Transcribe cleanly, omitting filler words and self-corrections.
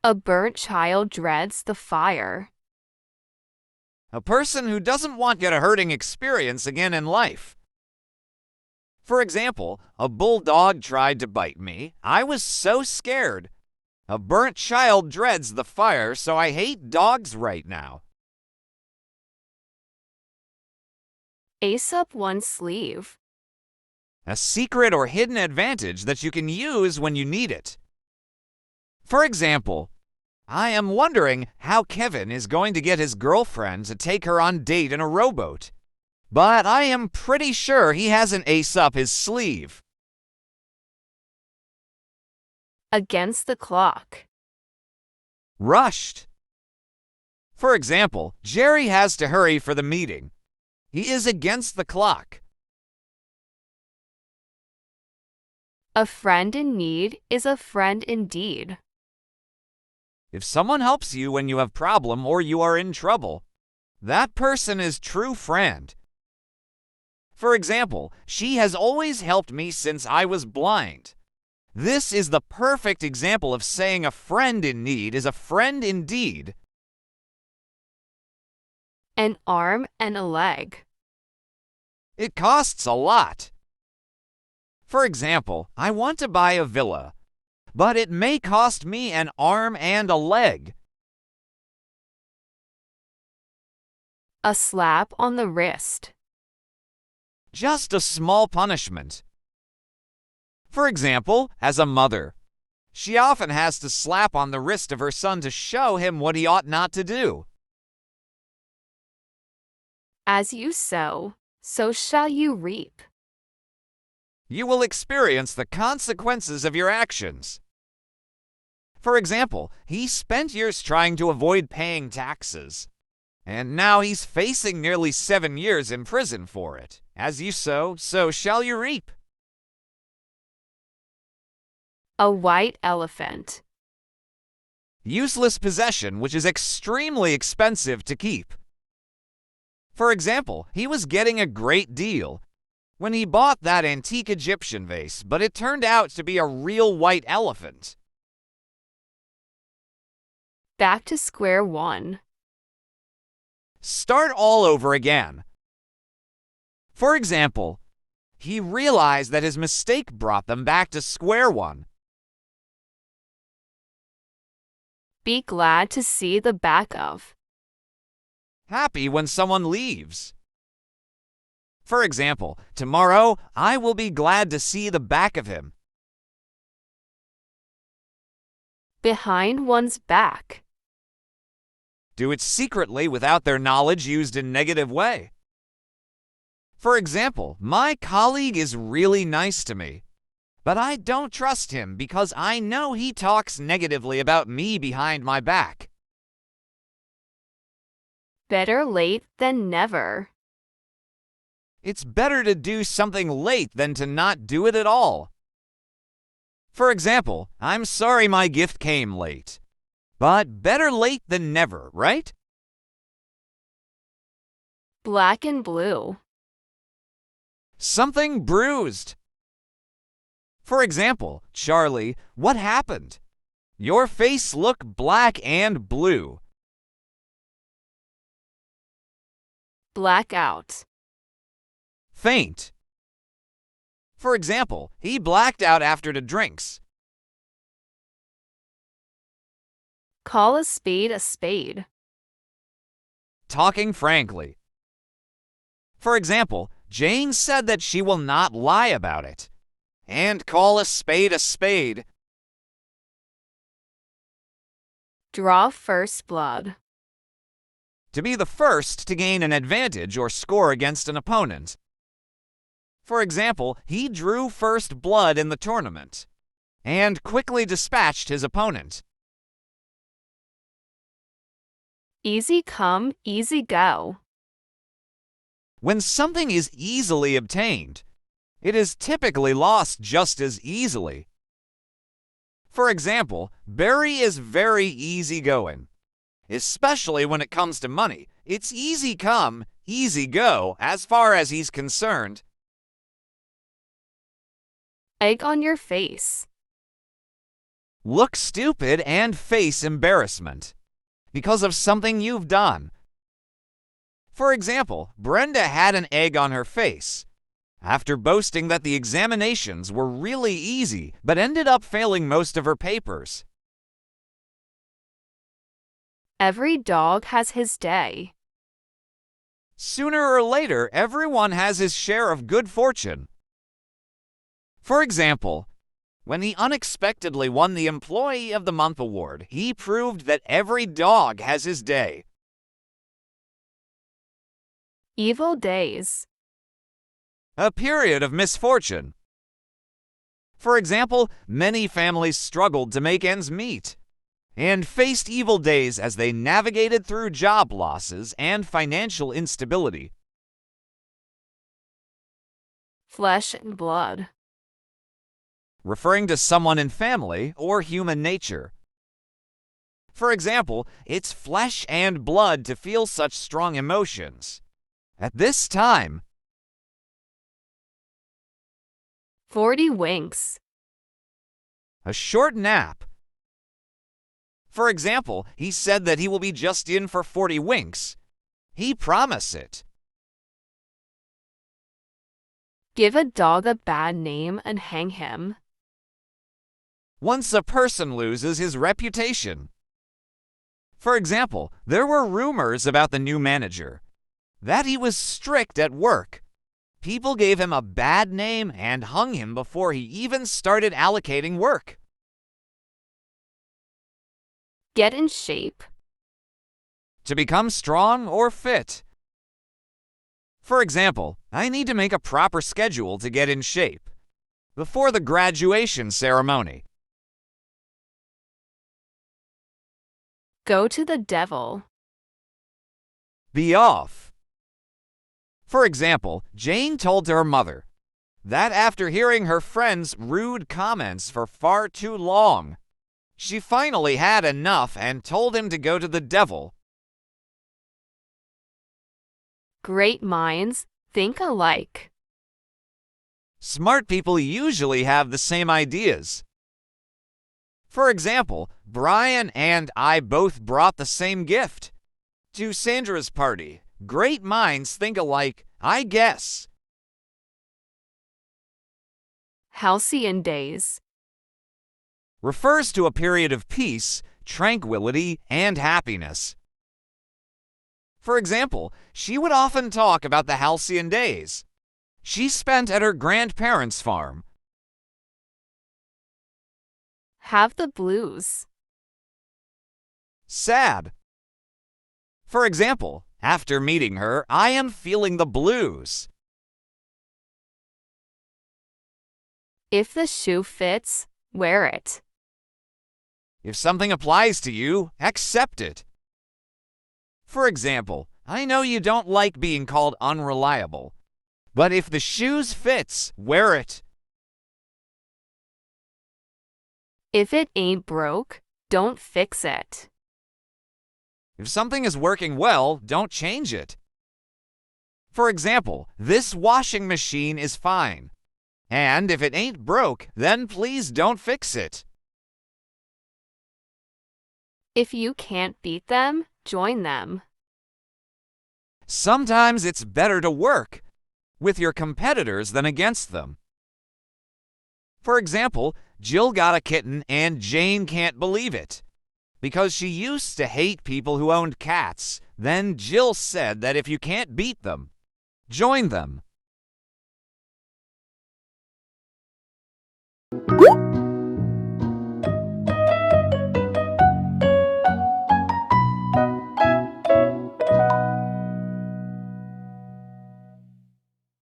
A burnt child dreads the fire. A person who doesn't want to get a hurting experience again in life. For example, a bulldog tried to bite me. I was so scared. A burnt child dreads the fire, so I hate dogs right now. Ace up one sleeve. A secret or hidden advantage that you can use when you need it. For example, I am wondering how Kevin is going to get his girlfriend to take her on a date in a rowboat. But I am pretty sure he has an ace up his sleeve. Against the clock. Rushed. For example, Jerry has to hurry for the meeting. He is against the clock. A friend in need is a friend indeed. If someone helps you when you have problem or you are in trouble, that person is true friend. For example, she has always helped me since I was blind. This is the perfect example of saying a friend in need is a friend indeed. An arm and a leg. It costs a lot. For example, I want to buy a villa, but it may cost me an arm and a leg. A slap on the wrist. Just a small punishment. For example, as a mother, she often has to slap on the wrist of her son to show him what he ought not to do. As you sow, so shall you reap. You will experience the consequences of your actions. For example, he spent years trying to avoid paying taxes, and now he's facing nearly 7 years in prison for it. As you sow, so shall you reap. A white elephant. Useless possession which is extremely expensive to keep. For example, he was getting a great deal when he bought that antique Egyptian vase, but it turned out to be a real white elephant. Back to square one. Start all over again. For example, he realized that his mistake brought them back to square one. Be glad to see the back of. Happy when someone leaves. For example, tomorrow I will be glad to see the back of him. Behind one's back. Do it secretly without their knowledge used in negative way. For example, my colleague is really nice to me, but I don't trust him because I know he talks negatively about me behind my back. Better late than never. It's better to do something late than to not do it at all. For example, I'm sorry my gift came late, but better late than never, right? Black and blue. Something bruised. For example, Charlie, what happened? Your face looked black and blue. Blackout. Faint. For example, he blacked out after the drinks. Call a spade a spade. Talking frankly. For example, Jane said that she will not lie about it. And call a spade a spade. Draw first blood. To be the first to gain an advantage or score against an opponent. For example, he drew first blood in the tournament and quickly dispatched his opponent. Easy come, easy go. When something is easily obtained, it is typically lost just as easily. For example, Barry is very easygoing, especially when it comes to money. It's easy come, easy go as far as he's concerned. Egg on your face. look stupid and face embarrassment because of something you've done. For example, Brenda had an egg on her face after boasting that the examinations were really easy but ended up failing most of her papers. Every dog has his day. Sooner or later, everyone has his share of good fortune. For example, when he unexpectedly won the Employee of the Month award, he proved that every dog has his day. Evil days. A period of misfortune. For example, many families struggled to make ends meet and faced evil days as they navigated through job losses and financial instability. Flesh and blood. Referring to someone in family or human nature. For example, it's flesh and blood to feel such strong emotions. At this time, 40 winks. a short nap. For example, he said that he will be just in for 40 winks. He promised it. Give a dog a bad name and hang him. Once a person loses his reputation. For example, there were rumors about the new manager, that he was strict at work. People gave him a bad name and hung him before he even started allocating work. Get in shape. To become strong or fit. For example, I need to make a proper schedule to get in shape before the graduation ceremony. Go to the devil. Be off. For example, Jane told her mother that after hearing her friend's rude comments for far too long, she finally had enough and told him to go to the devil. Great minds think alike. Smart people usually have the same ideas. For example, Brian and I both brought the same gift to Sandra's party. Great minds think alike, I guess. Halcyon days. Refers to a period of peace, tranquility, and happiness. For example, she would often talk about the halcyon days she spent at her grandparents' farm. Have the blues. Sad. For example, after meeting her, I am feeling the blues. If the shoe fits, wear it. If something applies to you, accept it. For example, I know you don't like being called unreliable, but if the shoes fits, wear it. If it ain't broke, don't fix it. If something is working well, don't change it. For example, this washing machine is fine, and if it ain't broke, then please don't fix it. If you can't beat them, join them. Sometimes it's better to work with your competitors than against them. For example, Jill got a kitten and Jane can't believe it because she used to hate people who owned cats. Then Jill said that if you can't beat them, join them.